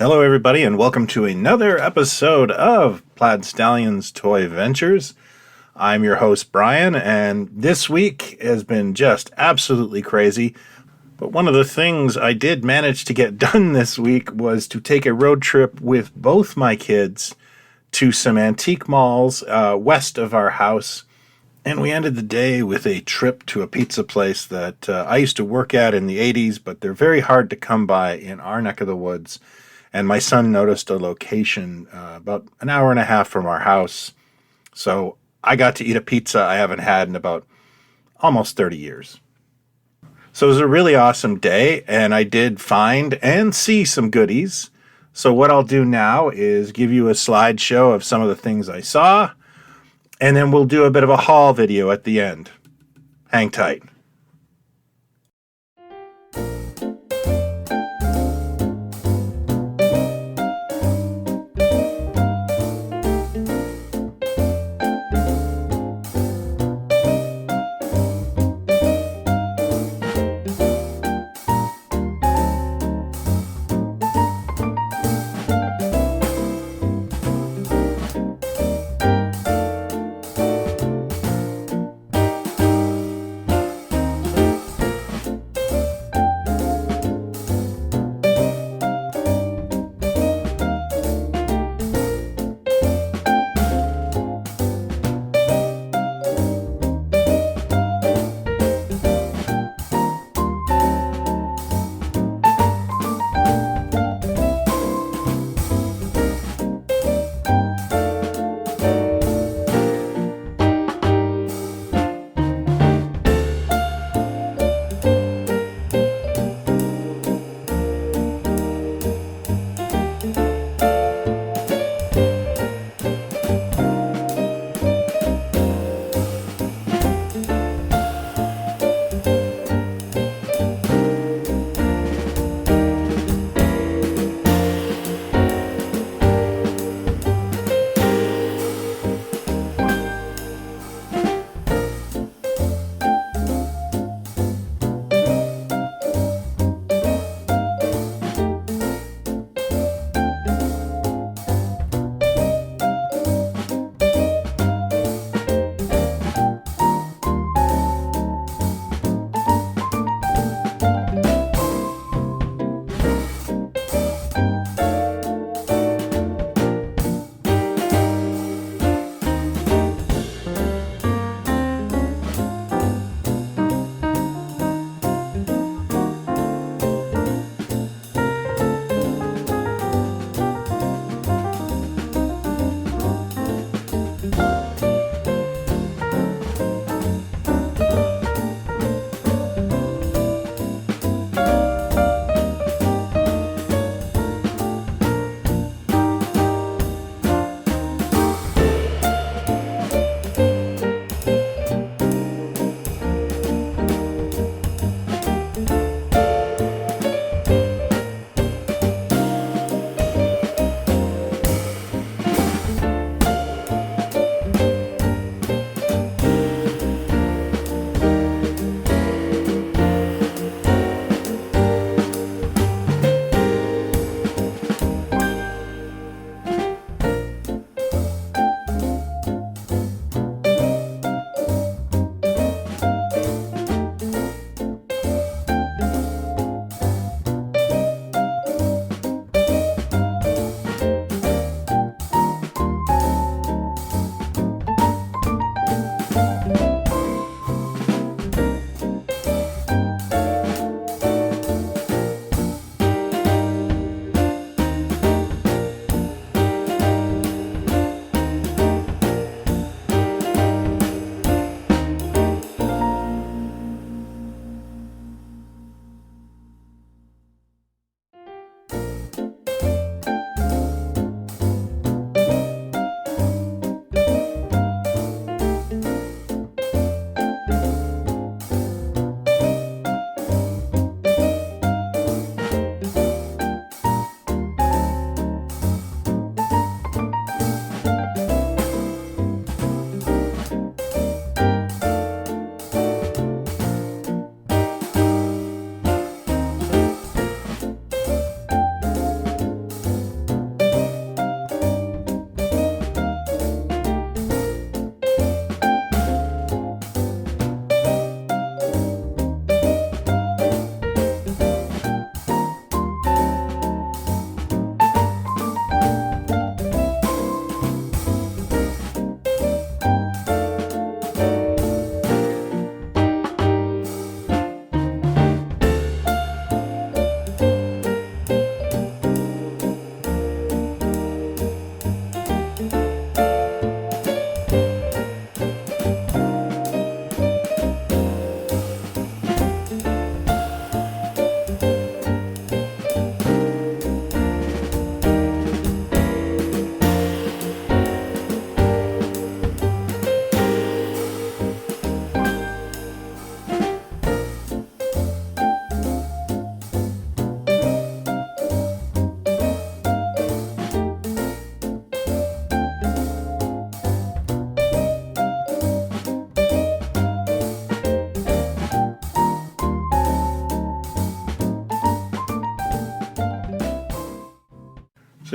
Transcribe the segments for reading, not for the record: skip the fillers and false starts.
Hello, everybody, and welcome to another episode of Plaid Stallion's Toy Ventures. I'm your host, Brian, and this week has been just absolutely crazy. But one of the things I did manage to get done this week was to take a road trip with both my kids to some antique malls west of our house. And we ended the day with a trip to a pizza place that I used to work at in the 80s, but they're very hard to come by in our neck of the woods. And my son noticed a location about an hour and a half from our house. So I got to eat a pizza I haven't had in about almost 30 years. So it was a really awesome day, and I did find and see some goodies. So what I'll do now is give you a slideshow of some of the things I saw, and then we'll do a bit of a haul video at the end. Hang tight.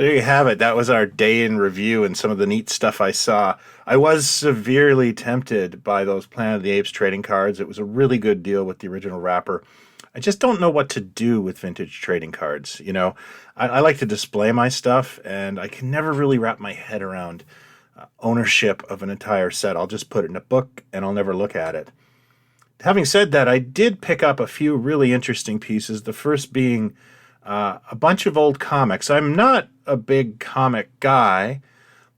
So there you have it. That was our day in review and some of the neat stuff I saw. I was severely tempted by those Planet of the Apes trading cards. It was a really good deal with the original wrapper. I just don't know what to do with vintage trading cards. I like to display my stuff, and I can never really wrap my head around ownership of an entire set. I'll just put it in a book, and I'll never look at it. Having said that, I did pick up a few really interesting pieces. The first being a bunch of old comics. I'm not a big comic guy,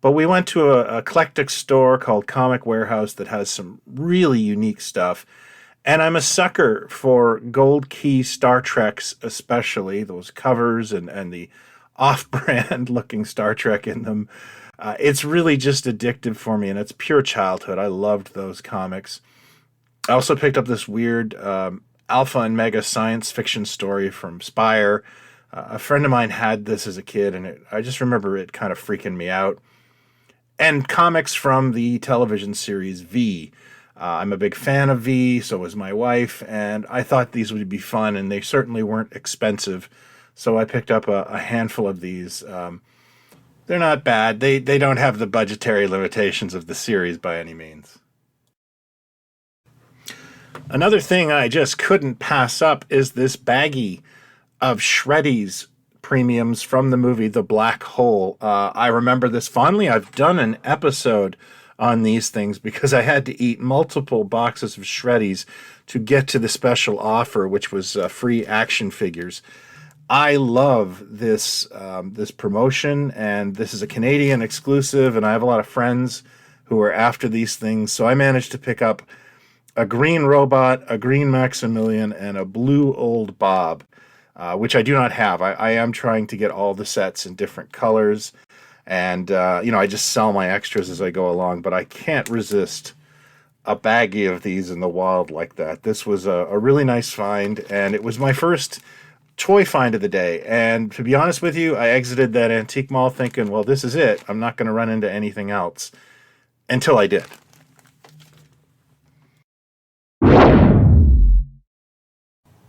but we went to a eclectic store called Comic Warehouse that has some really unique stuff. And I'm a sucker for gold key Star Treks, especially those covers and the off-brand looking Star Trek in them. It's really just addictive for me, and it's pure childhood. I loved those comics. I also picked up this weird alpha and mega science fiction story from Spire. A friend of mine had this as a kid, and I just remember it kind of freaking me out. And comics from the television series V. I'm a big fan of V, so was my wife, and I thought these would be fun, and they certainly weren't expensive. So I picked up a handful of these. They're not bad. They don't have the budgetary limitations of the series by any means. Another thing I just couldn't pass up is this baggie of Shreddies premiums from the movie The Black Hole. I remember this fondly. I've done an episode on these things because I had to eat multiple boxes of Shreddies to get to the special offer, which was free action figures. I love this this promotion, and this is a Canadian exclusive, and I have a lot of friends who are after these things, so I managed to pick up a green robot, a green Maximilian, and a blue old Bob, which I do not have. I am trying to get all the sets in different colors, and I just sell my extras as I go along, but I can't resist a baggie of these in the wild like that. This was a really nice find, and it was my first toy find of the day. And to be honest with you, I exited that antique mall thinking, well, this is it. I'm not going to run into anything else, until I did.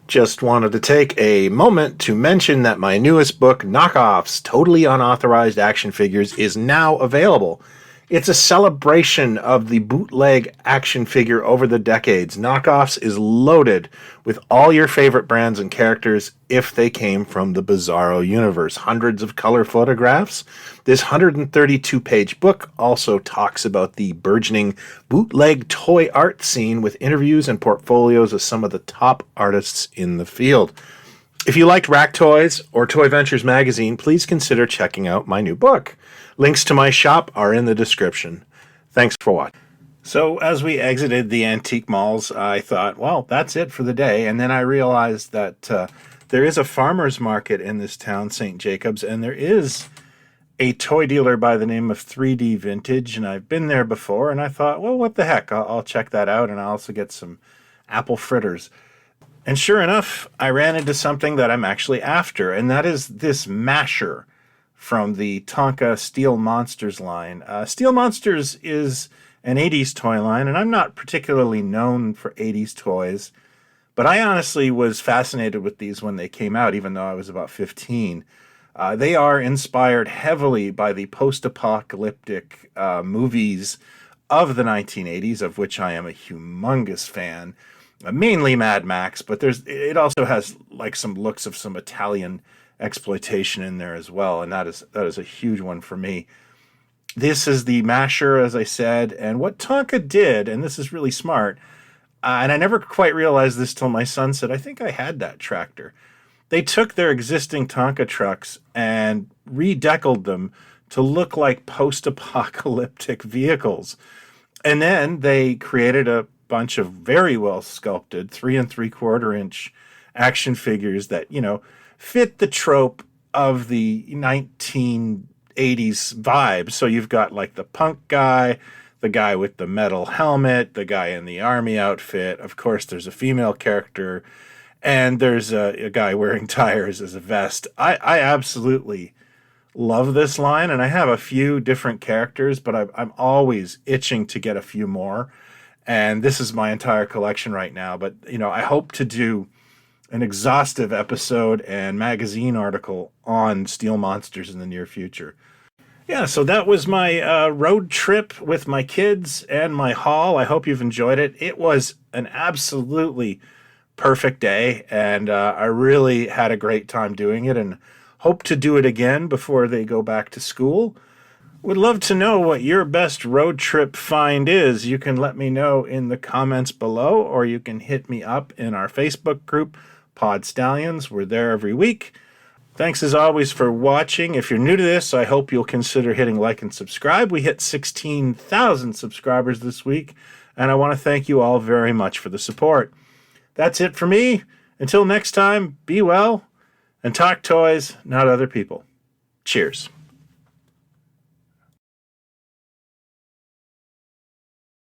Just wanted to take a moment to mention that my newest book, Knockoffs, Totally Unauthorized Action Figures, is now available. It's a celebration of the bootleg action figure over the decades. Knockoffs is loaded with all your favorite brands and characters if they came from the Bizarro universe. Hundreds of color photographs. This 132-page book also talks about the burgeoning bootleg toy art scene with interviews and portfolios of some of the top artists in the field. If you liked Rack Toys or Toy Ventures magazine, please consider checking out my new book. Links to my shop are in the description. Thanks for watching. So as we exited the antique malls, I thought, well, that's it for the day. And then I realized that there is a farmer's market in this town, St. Jacobs, and there is a toy dealer by the name of 3D Vintage, and I've been there before, and I thought, well, what the heck, I'll check that out, and I'll also get some apple fritters. And sure enough, I ran into something that I'm actually after, and that is this masher from the Tonka Steel Monsters line. Steel Monsters is an 80s toy line, and I'm not particularly known for 80s toys, but I honestly was fascinated with these when they came out, even though I was about 15. They are inspired heavily by the post-apocalyptic movies of the 1980s, of which I am a humongous fan. Mainly Mad Max, but it also has like some looks of some Italian exploitation in there as well, and that is a huge one for me. This is the masher, as I said, and what Tonka did, and this is really smart, and I never quite realized this till my son said, I think I had that tractor. They took their existing Tonka trucks and redeckled them to look like post-apocalyptic vehicles. And then they created a bunch of very well sculpted 3 3/4 inch action figures that, fit the trope of the 1980s vibe. So you've got like the punk guy, the guy with the metal helmet, the guy in the army outfit. Of course, there's a female character, and there's a guy wearing tires as a vest. I absolutely love this line, and I have a few different characters, but I'm always itching to get a few more. And this is my entire collection right now. But, I hope to do an exhaustive episode and magazine article on steel monsters in the near future. Yeah, so that was my road trip with my kids and my haul. I hope you've enjoyed it. It was an absolutely perfect day, and I really had a great time doing it and hope to do it again before they go back to school. Would love to know what your best road trip find is. You can let me know in the comments below, or you can hit me up in our Facebook group, Pod Stallions. We're there every week. Thanks as always for watching. If you're new to this, I hope you'll consider hitting like and subscribe. We hit 16,000 subscribers this week, and I want to thank you all very much for the support. That's it for me. Until next time, be well and talk toys, not other people. Cheers.